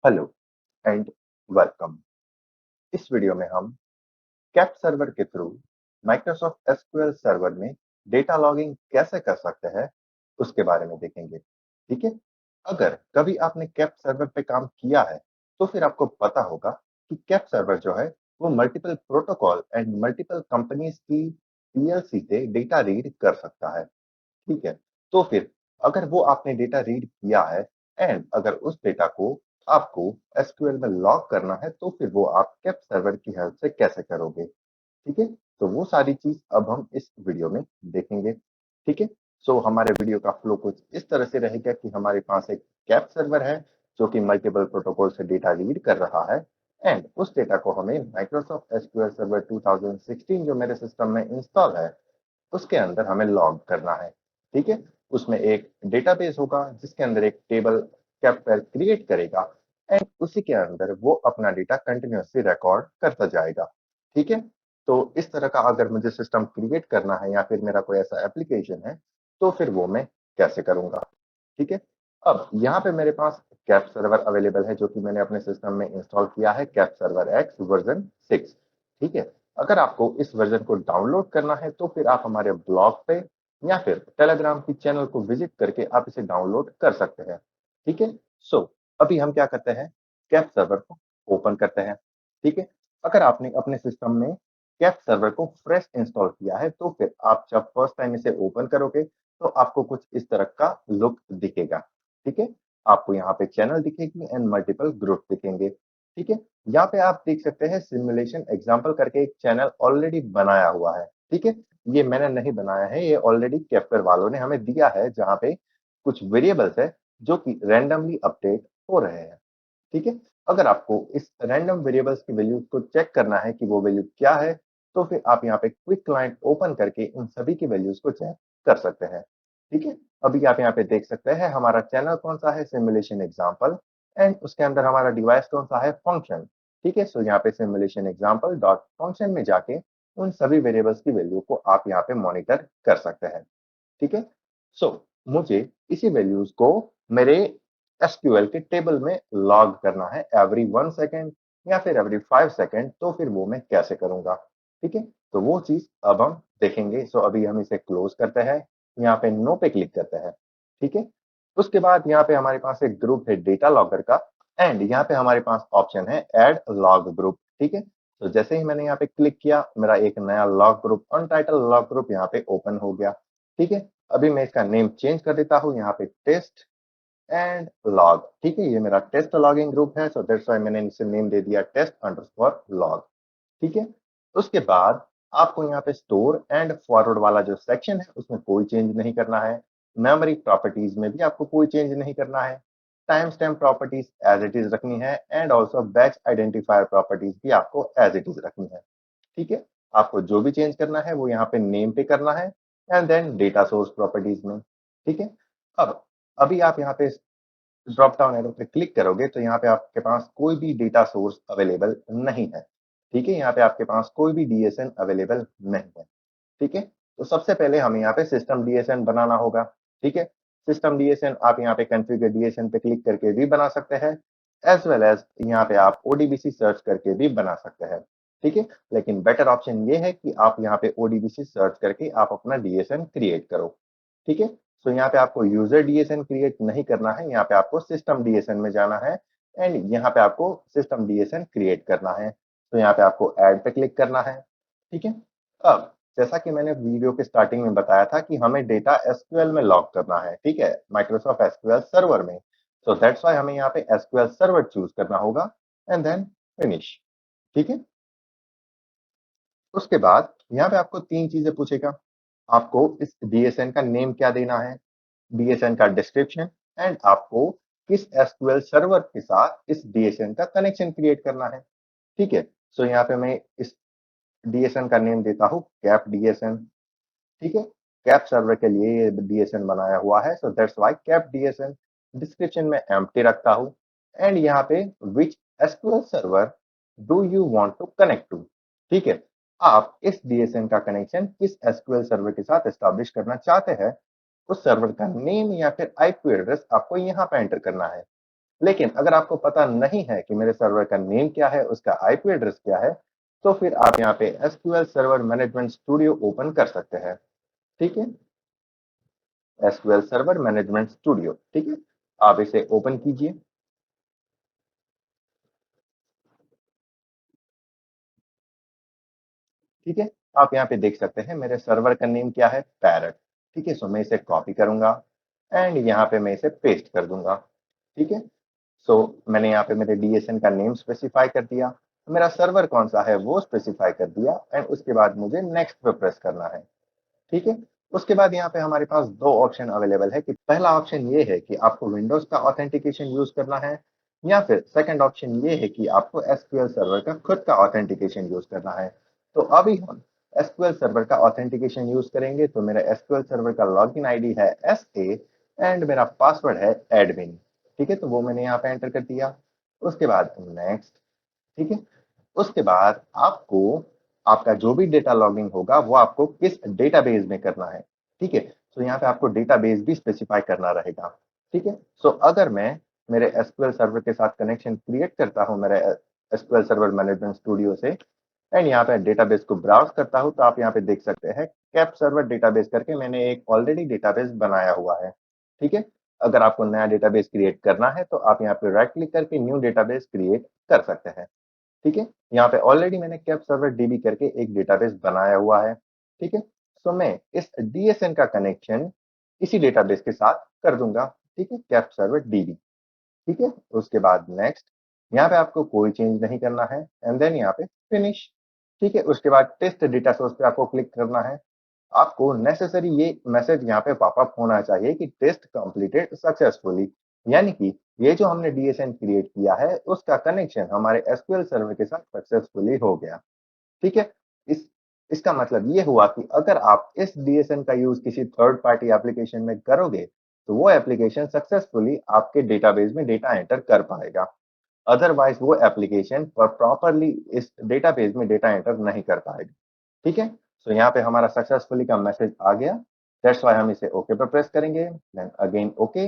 Hello and welcome. इस video में हम कैप सर्वर के थ्रू माइक्रोसॉफ्ट एसक्यूएल सर्वर में डेटा लॉगिंग कैसे कर सकते हैं उसके बारे में देखेंगे। ठीक है। अगर कभी आपने कैप सर्वर पे काम किया है तो फिर आपको पता होगा कि कैप सर्वर जो है वो multiple protocol and multiple companies की पीएलसी से डेटा रीड कर सकता है। ठीक है। तो फिर अगर वो आपने डेटा रीड किया है एंड अगर उस डेटा को आपको एसक्यूएल में लॉग करना है तो फिर वो आप केप सर्वर की हेल्प से कैसे करोगे। ठीक है। तो वो सारी चीज अब हम इस वीडियो में देखेंगे। ठीक है। सो हमारे वीडियो का फ्लो कुछ इस तरह से रहेगा कि हमारे पास एक कैप सर्वर है जो कि मल्टीपल प्रोटोकॉल से डेटा रीड कर रहा है एंड उस डेटा को हमें माइक्रोसॉफ्ट एसक्यूएल सर्वर 2016 जो मेरे सिस्टम में इंस्टॉल है उसके अंदर हमें लॉग करना है। ठीक है। उसमें एक डेटाबेस होगा जिसके अंदर एक टेबल कैप्चर क्रिएट करेगा एंड उसी के अंदर वो अपना डेटा कंटिन्यूअसली रिकॉर्ड करता जाएगा। ठीक है। तो इस तरह का अगर मुझे सिस्टम क्रिएट करना है या फिर मेरा कोई ऐसा एप्लीकेशन है तो फिर वो मैं कैसे करूंगा। ठीक है। अब यहाँ पे मेरे पास कैप सर्वर अवेलेबल है जो कि मैंने अपने सिस्टम में इंस्टॉल किया है, कैप सर्वर एक्स वर्जन 6। ठीक है। अगर आपको इस वर्जन को डाउनलोड करना है तो फिर आप हमारे ब्लॉग पे या फिर टेलीग्राम की चैनल को विजिट करके आप इसे डाउनलोड कर सकते हैं। ठीक है। सो अभी हम क्या करते हैं, कैप सर्वर को ओपन करते हैं। ठीक है। अगर आपने अपने सिस्टम में कैप सर्वर को फ्रेश इंस्टॉल किया है तो फिर आप जब फर्स्ट टाइम इसे ओपन करोगे तो आपको कुछ इस तरह का लुक दिखेगा। ठीक है। आपको यहाँ पे चैनल दिखेगी एंड मल्टीपल ग्रुप दिखेंगे। ठीक है। यहाँ पे आप देख सकते हैं सिमुलेशन एग्जाम्पल करके एक चैनल ऑलरेडी बनाया हुआ है। ठीक है। ये मैंने नहीं बनाया है, ये ऑलरेडी कैप्चर वालों ने हमें दिया है जहाँ पे कुछ वेरिएबल्स है जो कि रैंडमली अपडेट हो रहे हैं। ठीक है। अगर आपको इस रैंडम वेरिएबल्स की वैल्यूज को चेक करना है कि वो वैल्यू क्या है तो फिर आप यहाँ पे क्विक क्लाइंट ओपन करके इन सभी की वैल्यूज को चेक कर सकते हैं। ठीक है। अभी आप यहाँ पे देख सकते हैं हमारा चैनल कौन सा है, सिमुलेशन एग्जाम्पल, एंड उसके अंदर हमारा डिवाइस कौन सा है, फंक्शन। ठीक है। सो यहाँ पे सिमुलेशन एग्जाम्पल डॉट फंक्शन में जाके उन सभी वेरिएबल्स की वैल्यू को आप यहाँ पे मॉनिटर कर सकते हैं। ठीक है। सो मुझे इसी वैल्यूज को मेरे एसक्यूएल के टेबल में लॉग करना है एवरी 1 सेकेंड या फिर एवरी 5 सेकेंड, तो फिर वो मैं कैसे करूंगा। ठीक है। तो वो चीज अब हम देखेंगे। सो अभी हम इसे क्लोज करते हैं, यहाँ पे नो पे क्लिक करते हैं। ठीक है। उसके बाद यहाँ पे हमारे पास एक ग्रुप है डेटा लॉगर का एंड यहाँ पे हमारे पास ऑप्शन है ऐड लॉग ग्रुप। ठीक है। तो जैसे ही मैंने यहाँ पे क्लिक किया मेरा एक नया लॉग ग्रुप अनटाइटल लॉग ग्रुप यहाँ पे ओपन हो गया। ठीक है। अभी मैं इसका नेम चेंज कर देता हूँ, यहाँ पे टेस्ट एंड लॉग। ठीक है। ये मेरा टेस्ट लॉगिंग ग्रुप है, सो दैट्स व्हाई मैंने इसे नेम दे दिया टेस्ट अंडरस्कोर लॉग। ठीक है। उसके बाद आपको यहाँ पे स्टोर एंड फॉरवर्ड वाला जो सेक्शन है उसमें कोई चेंज नहीं करना है। मेमोरी प्रॉपर्टीज में भी आपको कोई चेंज नहीं करना है। Time stamp properties as it is रखनी है and also batch identifier properties भी आपको एज इट इज रखनी है। ठीक है। आपको जो भी चेंज करना है वो यहाँ पे नेम पे करना है and then data source properties में। ठीक है। अब अभी आप यहाँ पे ड्रॉप डाउन एरो पे क्लिक करोगे तो यहाँ पे आपके पास कोई भी डेटा सोर्स अवेलेबल नहीं है। ठीक है। यहाँ पे आपके पास कोई भी डीएसएन अवेलेबल नहीं है। ठीक है। तो सबसे पहले हमें यहाँ पे सिस्टम डीएसएन बनाना होगा। ठीक है। सिस्टम डीएसएन आप यहाँ पे कॉन्फ़िगर डीएसएन पे क्लिक करके भी बना सकते हैं एज वेल एज यहाँ पे आप ओडीबीसी सर्च करके भी बना सकते हैं। ठीक है। लेकिन बेटर ऑप्शन ये है कि आप यहाँ पे ओडीबीसी सर्च करके आप अपना डीएसएन क्रिएट करो। ठीक है। सो यहाँ पे आपको यूजर डीएसएन क्रिएट नहीं करना है, यहाँ पे आपको सिस्टम डीएसएन में जाना है एंड यहाँ पे आपको सिस्टम डीएसएन क्रिएट करना है। तो यहाँ पे आपको ऐड पे क्लिक करना है। ठीक है। अब जैसा कि मैंने वीडियो के स्टार्टिंग में बताया था कि हमें डेटा एसक्यूएल में लॉग करना है। ठीक है। माइक्रोसॉफ्ट एसक्यूएल सर्वर में। सो दैट्स व्हाई हमें यहाँ पे एसक्यूएल सर्वर चूज करना होगा एंड देन फिनिश। ठीक है। उसके बाद यहाँ पे आपको तीन चीजें पूछेगा। आपको इस डीएसएन का नेम क्या देना है, डीएसएन का डिस्क्रिप्शन एंड आपको किस एसक्यूएल सर्वर के साथ इस डीएसएन का कनेक्शन क्रिएट करना है। ठीक है। सो यहाँ पे मैं इस डीएसएन का नेम देता हूँ कैप डीएसएन। ठीक है। कैप सर्वर के लिए ये डीएसएन बनाया हुआ है, so that's why cap DSN. Description में एम्प्टी रखता हूँ एंड यहाँ पे which SQL server do you want to connect to. ठीक है। आप इस डीएसएन का कनेक्शन किस एसक्यूएल सर्वर के साथ एस्टैब्लिश करना चाहते हैं उस सर्वर का नेम या फिर आईपी एड्रेस आपको यहाँ पे एंटर करना है। लेकिन अगर आपको पता नहीं है कि मेरे सर्वर का नेम क्या है, उसका आईपी एड्रेस क्या है, तो फिर आप यहाँ पे SQL server management studio open कर सकते हैं। ठीक है, एसक्यूएल सर्वर मैनेजमेंट स्टूडियो, ठीक है, आप इसे ओपन कीजिए। ठीक है, आप यहाँ पे देख सकते हैं मेरे सर्वर का नेम क्या है, पैरट। ठीक है, सो मैं इसे कॉपी करूंगा एंड यहाँ पे मैं इसे पेस्ट कर दूंगा। ठीक है, सो मैंने यहाँ पे मेरे डीएसएन का नेम स्पेसिफाई कर दिया, मेरा सर्वर कौन सा है वो स्पेसिफाई कर दिया एंड उसके बाद मुझे नेक्स्ट पे प्रेस करना है। ठीक है, उसके बाद यहाँ पे हमारे पास दो ऑप्शन अवेलेबल है कि पहला ऑप्शन ये है कि आपको विंडोज का ऑथेंटिकेशन यूज करना है, या फिर सेकंड ऑप्शन ये है कि आपको एसक्यूएल सर्वर का खुद का ऑथेंटिकेशन यूज करना है। तो अभी हम एसक्यूएल सर्वर का ऑथेंटिकेशन यूज करेंगे। तो मेरा एसक्यूएल सर्वर का लॉगिन आईडी है SA एंड मेरा पासवर्ड है एडमिन। ठीक है, तो वो मैंने यहाँ पे एंटर कर दिया। उसके बाद नेक्स्ट। ठीक है, उसके बाद आपको आपका जो भी डेटा लॉगिंग होगा वो आपको किस डेटाबेस में करना है। ठीक है, तो यहाँ पे आपको डेटाबेस भी स्पेसिफाई करना रहेगा। ठीक है, सो अगर मैं मेरे एसक्यूएल सर्वर के साथ कनेक्शन क्रिएट करता हूँ मेरे एसक्यूएल सर्वर मैनेजमेंट स्टूडियो से एंड यहाँ पे डेटाबेस को ब्राउज करता हूँ, तो आप यहाँ पे देख सकते हैं कैप सर्वर डेटाबेस करके मैंने एक ऑलरेडी डेटाबेस बनाया हुआ है। ठीक है, अगर आपको नया डेटाबेस क्रिएट करना है तो आप यहाँ पे राइट क्लिक करके न्यू डेटाबेस क्रिएट कर सकते हैं। ठीक है, यहाँ पे ऑलरेडी मैंने कैप सर्वर डीबी करके एक डेटाबेस बनाया हुआ है। ठीक है, सो मैं इस डीएसएन का कनेक्शन इसी डेटाबेस के साथ कर दूंगा। ठीक है, कैप सर्वर डीबी। ठीक है, उसके बाद नेक्स्ट। यहाँ पे आपको कोई चेंज नहीं करना है एंड देन यहाँ पे फिनिश। ठीक है, उसके बाद टेस्ट डेटा सोर्स पे आपको क्लिक करना है। आपको नेसेसरी ये मैसेज यहाँ पे पॉपअप होना चाहिए कि टेस्ट कंप्लीटेड सक्सेसफुली, यानी कि ये जो हमने डीएसएन क्रिएट किया है उसका कनेक्शन हमारे एसक्यूएल सर्वर के साथ सक्सेसफुली हो गया। ठीक है, इस इसका मतलब ये हुआ कि अगर आप इस डीएसएन का यूज किसी थर्ड पार्टी एप्लीकेशन में करोगे तो वो एप्लीकेशन सक्सेसफुली आपके डेटाबेस में डेटा एंटर कर पाएगा। अदरवाइज वो एप्लीकेशन पर प्रॉपरली इस डेटाबेस में डेटा एंटर नहीं कर पाएगा। ठीक है, सो यहाँ पे हमारा सक्सेसफुली का मैसेज आ गया। दैट्स व्हाई हम इसे ओके पे प्रेस करेंगे, देन अगेन ओके।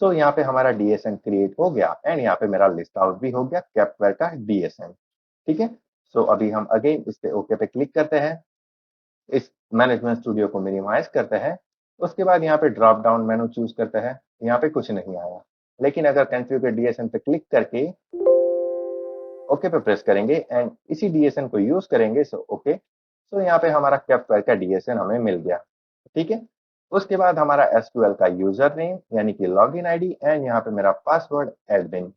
सो यहाँ पे हमारा डीएसएन क्रिएट हो गया एंड यहाँ पे मेरा लिस्ट आउट भी हो गया कैपवेयर का डीएसएन। ठीक है, सो अभी हम अगेन इस पे ओके पे क्लिक करते हैं, इस मैनेजमेंट स्टूडियो को मिनिमाइज करते हैं। उसके बाद यहाँ पे ड्रॉप डाउन मेनू चूज करते हैं। यहाँ पे कुछ नहीं आया, लेकिन अगर कॉन्फ़िगर डीएसएन पे क्लिक करके ओके पे प्रेस करेंगे एंड इसी डीएसएन को यूज करेंगे, सो ओके। सो यहाँ पे हमारा कैपवेयर का डीएसएन हमें मिल गया। ठीक है, उसके बाद हमारा एसक्यूएल का यूजर नेम यानी कि लॉगिन आईडी एंड यहाँ पे मेरा पासवर्ड एडमिन।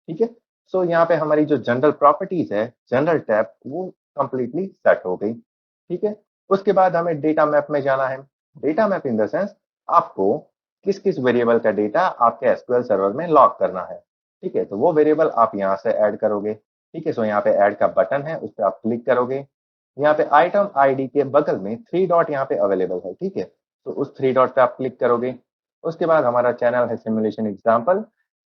ठीक है, सो यहाँ पे हमारी जो जनरल प्रॉपर्टीज है, जनरल टैब, वो कंप्लीटली सेट हो गई। ठीक है, उसके बाद हमें डेटा मैप में जाना है। Data map in the sense आपको किस किस वेरिएबल का डेटा आपके एसक्यूएल सर्वर में लॉग करना है। ठीक है, तो वो वेरिएबल आप यहाँ से ऐड करोगे। ठीक है, सो यहाँ पे ऐड का बटन है, उस पर आप क्लिक करोगे। यहाँ पे आइटम आईडी के बगल में थ्री डॉट यहाँ पे अवेलेबल है। ठीक है, तो उस थ्री डॉट पे आप क्लिक करोगे। उसके बाद हमारा चैनल है सिमुलेशन एग्जाम्पल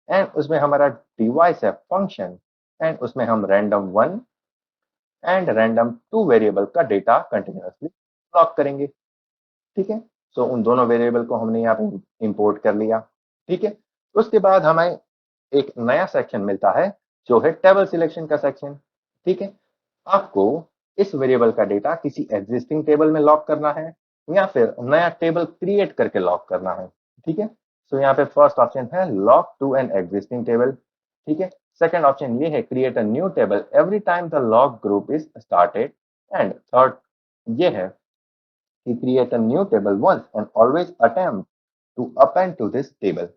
एंड उसमें हमारा डिवाइस है फंक्शन एंड उसमें हम random1 एंड random2 वेरिएबल का डेटा कंटिन्यूअसली लॉग करेंगे। ठीक है, सो उन दोनों वेरिएबल को हमने यहाँ पे इंपोर्ट कर लिया। ठीक है, उसके बाद हमें एक नया सेक्शन मिलता है जो है टेबल सिलेक्शन का सेक्शन। ठीक है, आपको इस वेरिएबल का डेटा किसी एग्जिस्टिंग टेबल में लॉक करना है या फिर नया टेबल क्रिएट करके लॉक करना है। ठीक है, सो यहाँ पे फर्स्ट ऑप्शन है lock to an existing table. ठीक है, सेकंड ऑप्शन ये है create a new table every time the lock group is started and third ये है कि create a new table once and always attempt to append to this table.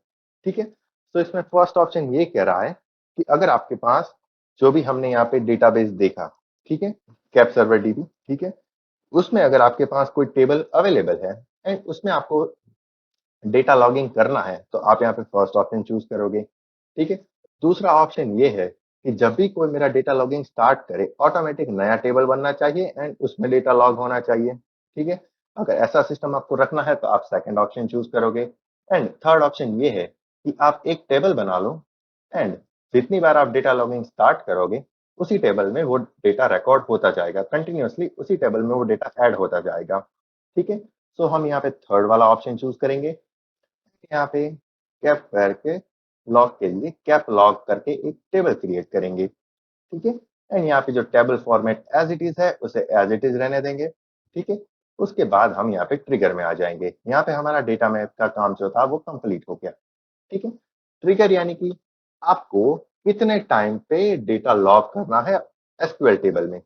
ठीक है, तो इसमें फर्स्ट ऑप्शन ये कह रहा है कि अगर आपके पास जो भी हमने यहाँ पे डेटाबेस देखा, ठीक है, कैप सर्वर डीबी, ठीक है, उसमें अगर आपके पास कोई टेबल अवेलेबल है एंड उसमें आपको डेटा लॉगिंग करना है तो आप यहाँ पे फर्स्ट ऑप्शन चूज करोगे। ठीक है, दूसरा ऑप्शन ये है कि जब भी कोई मेरा डेटा लॉगिंग स्टार्ट करे ऑटोमेटिक नया टेबल बनना चाहिए एंड उसमें डेटा लॉग होना चाहिए। ठीक है, अगर ऐसा सिस्टम आपको रखना है तो आप सेकंड ऑप्शन चूज करोगे एंड थर्ड ऑप्शन ये है कि आप एक टेबल बना लो एंड जितनी बार आप डेटा लॉगिंग स्टार्ट करोगे उसी टेबल में वो डेटा रिकॉर्ड होता जाएगा, कंटिन्यूअसली उसी टेबल में वो डेटा ऐड होता जाएगा। ठीक है, सो हम यहाँ पे थर्ड वाला ऑप्शन चूज करेंगे। यहाँ पे कैप करके लॉग के लिए कैप लॉग करके एक टेबल क्रिएट करेंगे, ठीक है। एंड यहाँ पे जो table format as it is है उसे एज इट इज रहने देंगे, ठीक है। उसके बाद हम यहाँ पे ट्रिगर में आ जाएंगे। यहाँ पे हमारा डेटा मैप का काम जो था वो कंप्लीट हो गया, ठीक है। ट्रिगर यानी कि आपको कितने टाइम पे डेटा लॉग करना है एसक्यूएल टेबल में,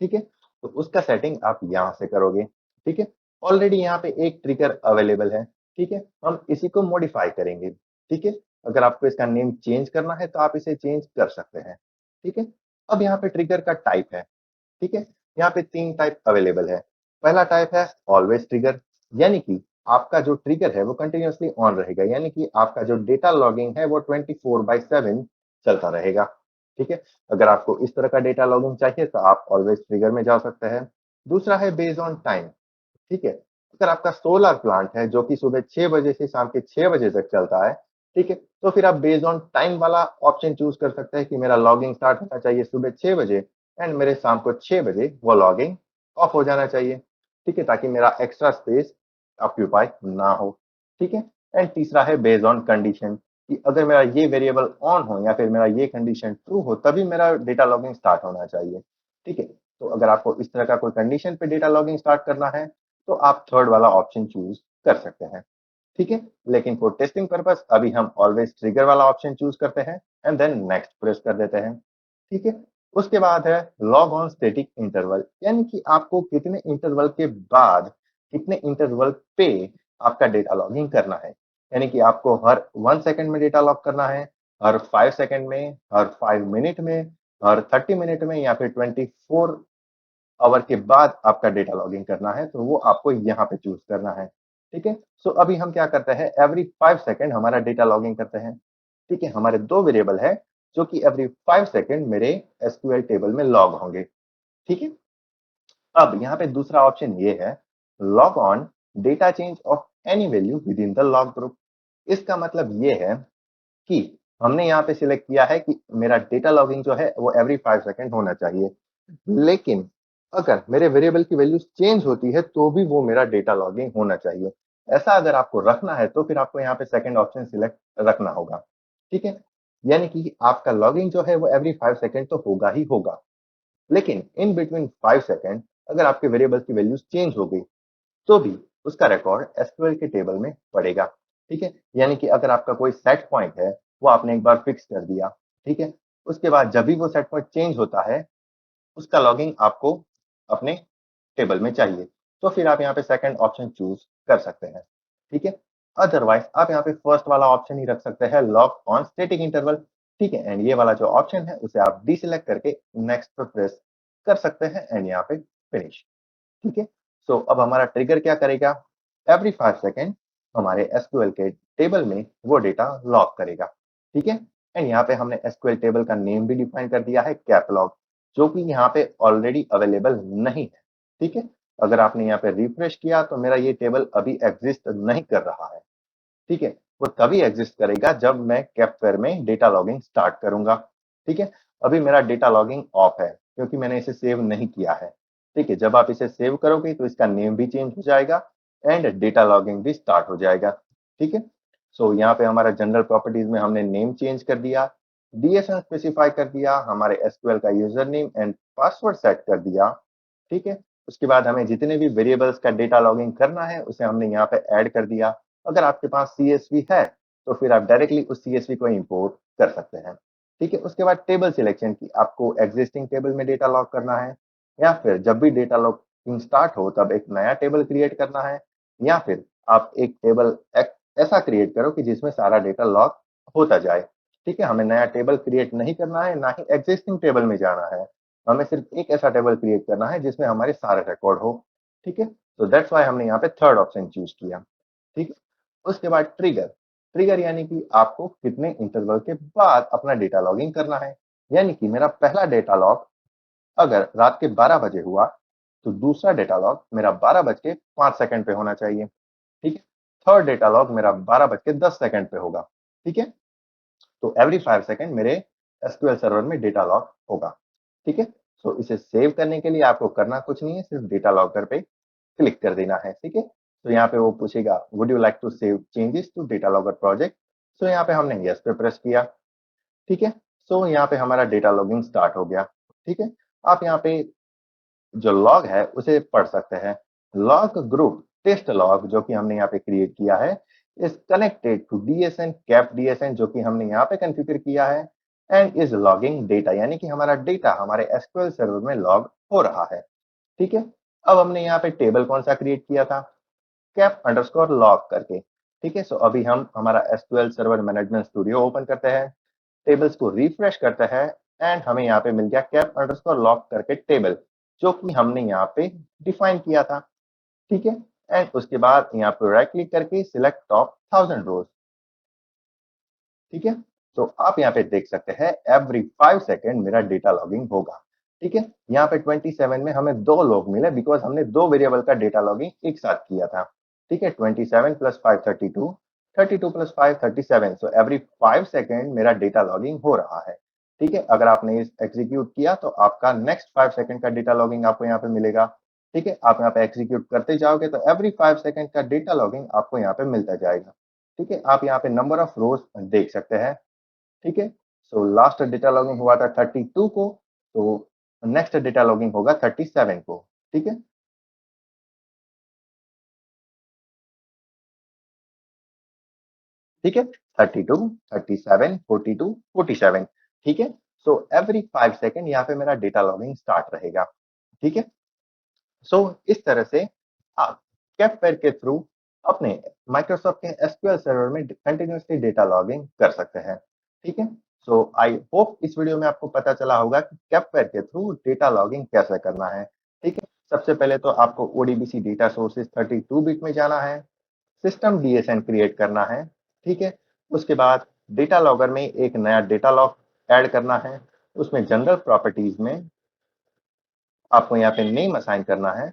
ठीक है। तो उसका सेटिंग आप यहाँ से करोगे, ठीक है। ऑलरेडी यहाँ पे एक ट्रिगर अवेलेबल है, ठीक है। हम इसी को मॉडिफाई करेंगे, ठीक है। अगर आपको इसका नेम चेंज करना है तो आप इसे चेंज कर सकते हैं, ठीक है। अब यहाँ पे ट्रिगर का टाइप है, ठीक है। यहाँ पे 3 टाइप अवेलेबल है। पहला टाइप है ऑलवेज ट्रिगर, यानी कि आपका जो ट्रिगर है वो कंटिन्यूअसली ऑन रहेगा, यानी कि आपका जो डेटा लॉगिंग है वो 24/7 चलता रहेगा, ठीक है। अगर आपको इस तरह का डेटा लॉगिंग चाहिए तो आप ऑलवेज ट्रिगर में जा सकते हैं। दूसरा है बेस्ड ऑन टाइम, ठीक है। अगर आपका सोलर प्लांट है जो कि सुबह 6 बजे से शाम के 6 बजे तक चलता है, ठीक है, तो फिर आप बेस्ड ऑन टाइम वाला ऑप्शन चूज़ कर सकते हैं कि मेरा लॉगिंग स्टार्ट होना चाहिए सुबह 6 बजे एंड मेरे शाम को 6 बजे वो लॉगिंग ऑफ हो जाना चाहिए, ठीक है, ताकि मेरा एक्स्ट्रा स्पेस ऑक्यूपाई ना हो, ठीक है। एंड तीसरा है बेस्ड ऑन कंडीशन कि अगर मेरा ये वेरिएबल ऑन हो या फिर मेरा ये कंडीशन ट्रू हो तभी मेरा डेटा लॉगिंग स्टार्ट होना चाहिए, ठीक है। तो अगर आपको इस तरह का कोई कंडीशन पे डेटा लॉगिंग स्टार्ट करना है तो आप थर्ड वाला ऑप्शन चूज कर सकते हैं, ठीक है। लेकिन फॉर टेस्टिंग पर्पस अभी हम ऑलवेज ट्रिगर वाला ऑप्शन चूज करते हैं एंड देन नेक्स्ट प्रेस कर देते हैं, ठीक है। उसके बाद है लॉग ऑन स्टैटिक इंटरवल, यानी कि आपको कितने इंटरवल के बाद कितने इंटरवल पे आपका डेटा लॉगिंग करना है, यानी कि आपको हर 1 सेकंड में डेटा लॉग करना है, हर 5 सेकंड में, हर 5 मिनट में, हर 30 मिनट में या फिर 24 आवर के बाद आपका डेटा लॉगिंग करना है, तो वो आपको यहाँ पे चूज करना है, ठीक है। सो अभी हम क्या करते हैं, एवरी 5 सेकंड हमारा डेटा लॉगिंग करते हैं, ठीक है। हमारे 2 वेरिएबल है जो कि एवरी 5 सेकंड मेरे एसक्यूएल टेबल में लॉग होंगे, ठीक है। अब यहाँ पे दूसरा ऑप्शन ये है log on data change of any value with in the log group. इसका मतलब ये है कि हमने यहाँ पे सिलेक्ट किया है कि मेरा डेटा लॉगिंग जो है वो एवरी 5 सेकंड होना चाहिए, लेकिन अगर मेरे वेरिएबल की वैल्यू चेंज होती है तो भी वो मेरा डेटा लॉगिंग होना चाहिए। ऐसा अगर आपको रखना है तो फिर आपको यहाँ पे सेकंड ऑप्शन सिलेक्ट रखना होगा, ठीक है। यानी कि आपका लॉगिंग जो है वो एवरी 5 सेकंड तो होगा ही होगा, लेकिन इन बिटवीन 5 सेकंड अगर आपके वेरिएबल की वैल्यूज चेंज हो गई तो भी उसका रिकॉर्ड एसक्यूएल के टेबल में पड़ेगा, ठीक है। यानी कि अगर आपका कोई सेट पॉइंट है वो आपने एक बार फिक्स कर दिया, ठीक है, उसके बाद जब भी वो सेट पॉइंट चेंज होता है उसका लॉगिंग आपको अपने टेबल में चाहिए, तो फिर आप यहाँ पे सेकंड ऑप्शन चूज कर सकते हैं, ठीक है। अदरवाइज आप यहाँ पे फर्स्ट वाला ऑप्शन ही रख सकते हैं लॉग ऑन स्टैटिक इंटरवल, ठीक है। एंड ये वाला जो ऑप्शन है उसे आप डीसिलेक्ट करके नेक्स्ट पे प्रेस कर सकते हैं एंड यहाँ पे फिनिश, ठीक है। सो अब हमारा ट्रिगर क्या करेगा, एवरी 5 सेकंड हमारे एसक्यूएल के टेबल में वो डेटा लॉग करेगा, ठीक है। एंड यहाँ पे हमने एसक्यूएल टेबल का नेम भी डिफाइन कर दिया है कैप लॉग, जो कि यहाँ पे ऑलरेडी अवेलेबल नहीं है, ठीक है। अगर आपने यहाँ पे रिफ्रेश किया तो मेरा ये टेबल अभी एग्जिस्ट नहीं कर रहा है, ठीक है। वो तभी एग्जिस्ट करेगा जब मैं कैपवेयर में डेटा लॉगिंग स्टार्ट करूंगा, ठीक है। अभी मेरा डेटा लॉगिंग ऑफ है क्योंकि मैंने इसे सेव नहीं किया है, ठीक है। जब आप इसे सेव करोगे तो इसका नेम भी चेंज हो जाएगा एंड डेटा लॉगिंग भी स्टार्ट हो जाएगा, ठीक है। सो यहाँ पे हमारा जनरल प्रॉपर्टीज में हमने नेम चेंज कर दिया, डीएसएन स्पेसिफाई कर दिया, हमारे एसक्यूएल का user name and password set कर दिया, ठीक है। उसके बाद हमें जितने भी वेरिएबल्स का डेटा लॉगिंग करना है उसे हमने यहाँ पे ऐड कर दिया। अगर आपके पास सीएसवी है तो फिर आप डायरेक्टली उस सीएसवी को इंपोर्ट कर सकते हैं, ठीक है। उसके बाद टेबल सिलेक्शन की आपको एग्जिस्टिंग टेबल में डेटा लॉग करना है या फिर जब भी डेटा लॉगिंग स्टार्ट हो तब एक नया टेबल क्रिएट करना है, या फिर आप एक टेबल ऐसा क्रिएट करो कि जिसमें सारा डेटा लॉग होता जाए, ठीक है। हमें नया टेबल क्रिएट नहीं करना है, ना ही एग्जिस्टिंग टेबल में जाना है, हमें सिर्फ एक ऐसा टेबल क्रिएट करना है जिसमें हमारे सारे रिकॉर्ड हो, ठीक है। तो दैट्स व्हाई हमने यहाँ पे थर्ड ऑप्शन चूज किया, ठीक है। उसके बाद ट्रिगर, ट्रिगर यानी कि आपको कितने इंटरवल के बाद अपना डेटा लॉगिंग करना है, यानी कि मेरा पहला डेटा लॉग अगर रात के 12 बजे हुआ तो दूसरा डेटा लॉग मेरा 12 बज के 5 सेकंड पे होना चाहिए, ठीक है। थर्ड डेटा लॉग मेरा 12 बज के 10 सेकंड पे होगा, ठीक है। तो एवरी 5 सेकंड मेरे एसक्यूएल सर्वर में डेटा लॉग होगा, ठीक है। सो इसे सेव करने के लिए आपको करना कुछ नहीं है, सिर्फ डेटा लॉगर पे क्लिक कर देना है, ठीक है। तो यहाँ पे वो पूछेगा would you like to save changes to data logger project, so यहाँ पे हमने यस पे प्रेस किया, ठीक है। सो यहाँ पे हमारा डेटा लॉगिंग स्टार्ट हो गया, ठीक है। आप यहाँ पे जो लॉग है उसे पढ़ सकते हैं। लॉग ग्रुप टेस्ट लॉग जो कि हमने यहाँ पे क्रिएट किया है is connected to DSN cap DSN जो कि हमने यहाँ पे कॉन्फ़िगर किया है एंड इज लॉगिंग डेटा, यानी कि हमारा डेटा हमारे एसक्यूएल सर्वर में लॉग हो रहा है, ठीक है। अब हमने यहाँ पे टेबल कौन सा क्रिएट किया था, कैप अंडरस्कोर लॉग करके, ठीक है। सो अभी हम हमारा SQL server management studio open करते हैं, टेबल्स को रिफ्रेश करते हैं एंड हमें यहाँ पे मिल गया कैप अंडरस्कोर लॉग करके टेबल जो कि हमने यहाँ पे डिफाइन किया था, ठीक है। एंड उसके बाद यहाँ पे राइट क्लिक करके सिलेक्ट टॉप 1000 रोज, ठीक है। तो आप यहाँ पे देख सकते हैं एवरी 5 सेकेंड मेरा डेटा लॉगिंग होगा, ठीक है। यहाँ पे 27 में हमें 2 लोग मिले बिकॉज हमने 2 वेरिएबल का डेटा लॉगिंग एक साथ किया था, ठीक है। 27 plus 5 32, 32 plus 5 37, so every 5 second मेरा डेटा लॉगिंग हो रहा है, ठीक है। अगर आपने इस एग्जीक्यूट किया तो आपका नेक्स्ट 5 सेकेंड का डेटा लॉगिंग आपको यहाँ पे मिलेगा, ठीक है। आप यहाँ पे एग्जीक्यूट करते जाओगे तो एवरी 5 सेकेंड का डेटा लॉगिंग आपको यहाँ पे मिलता जाएगा, ठीक है। आप यहाँ पे नंबर ऑफ रोज देख सकते हैं, ठीक है। सो लास्ट डेटा लॉगिंग हुआ था 32 को, तो नेक्स्ट डेटा लॉगिंग होगा 37 को, ठीक है। ठीक है, 32, 37, 42, 47, ठीक है। सो एवरी 5 सेकेंड यहाँ पे मेरा डेटा लॉगिंग स्टार्ट रहेगा, ठीक है। सो इस तरह से आप कैपवेयर के थ्रू अपने माइक्रोसॉफ्ट के एसक्यूएल सर्वर में कंटिन्यूअसली डेटा लॉगिंग कर सकते हैं, ठीक है। सो आई होप इस वीडियो में आपको पता चला होगा कि कैपवेयर के थ्रू डेटा लॉगिंग कैसे करना है, ठीक है। सबसे पहले तो आपको ओडीबीसी डेटा सोर्सेज 32 बिट में जाना है, सिस्टम डीएसएन क्रिएट करना है, ठीक है। उसके बाद डेटा लॉगर में एक नया डेटा लॉग ऐड करना है, उसमें जनरल प्रॉपर्टीज में आपको यहाँ पे नेम असाइन करना है,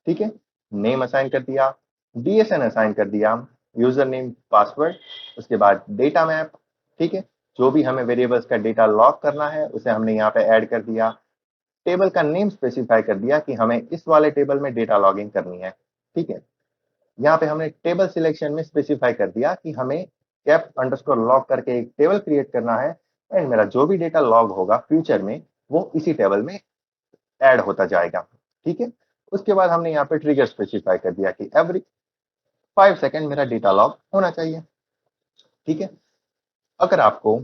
ठीक है। नेम असाइन कर दिया, डीएसएन असाइन कर दिया, यूजर नेम पासवर्ड, उसके बाद डेटा मैप, ठीक है। जो भी हमें वेरिएबल्स का डेटा लॉग करना है उसे हमने यहाँ पे ऐड कर दिया, टेबल का नेम स्पेसिफाई कर दिया कि हमें इस वाले टेबल में डेटा लॉगिंग करनी है, ठीक है। यहाँ पे हमने टेबल सिलेक्शन में स्पेसिफाई कर दिया कि हमें कैप अंडरस्कोर लॉग करके एक टेबल क्रिएट करना है एंड मेरा जो भी डेटा लॉग होगा फ्यूचर में वो इसी टेबल में ऐड होता जाएगा, ठीक है। उसके बाद हमने यहाँ पे ट्रिगर स्पेसिफाई कर दिया कि एवरी 5 सेकेंड मेरा डेटा लॉग होना चाहिए, ठीक है। अगर आपको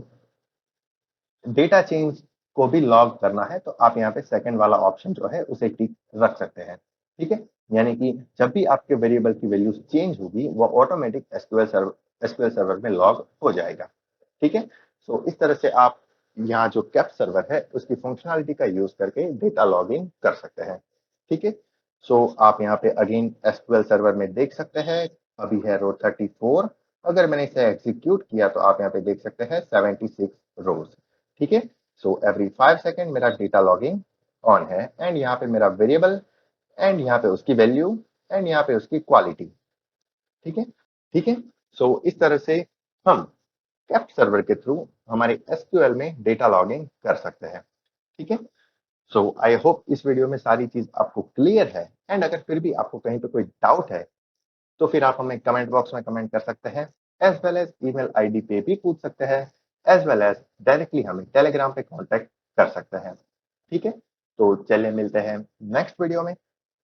डेटा चेंज को भी लॉग करना है तो आप यहाँ पे सेकंड वाला ऑप्शन जो है उसे टिक रख सकते हैं, ठीक है। यानी कि जब भी आपके वेरिएबल की वैल्यू चेंज होगी वो ऑटोमेटिक एसक्यूएल सर्वर में लॉग हो जाएगा, ठीक है। सो इस तरह से आप यहाँ जो कैप सर्वर है उसकी फंक्शनलिटी का यूज करके डेटा लॉगिंग कर सकते हैं, ठीक है। सो आप यहाँ पे अगेन एसक्यूएल सर्वर में देख सकते हैं अभी है रो 34, अगर मैंने इसे एग्जीक्यूट किया तो आप यहाँ पे देख सकते हैं 76 रोज, ठीक है। सो एवरी 5 सेकेंड मेरा डेटा लॉगिंग ऑन है एंड यहाँ पे मेरा वेरिएबल एंड यहाँ पे उसकी वैल्यू एंड यहाँ पे उसकी क्वालिटी, ठीक है, ठीक है। सो इस तरह से हम कैप सर्वर के थ्रू हमारे एसक्यूएल में डेटा लॉगिंग कर सकते हैं, ठीक है। सो आई होप इस वीडियो में सारी चीज आपको क्लियर है एंड अगर फिर भी आपको कहीं पे कोई डाउट है तो फिर आप हमें कमेंट बॉक्स में कमेंट कर सकते हैं, as well as email ID पे भी पूछ सकते हैं, एज वेल एज डायरेक्टली हमें टेलीग्राम पे कांटेक्ट कर सकते हैं, ठीक है। तो चलिए मिलते हैं नेक्स्ट वीडियो में,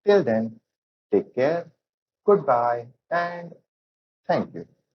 till then take care, good bye and thank you.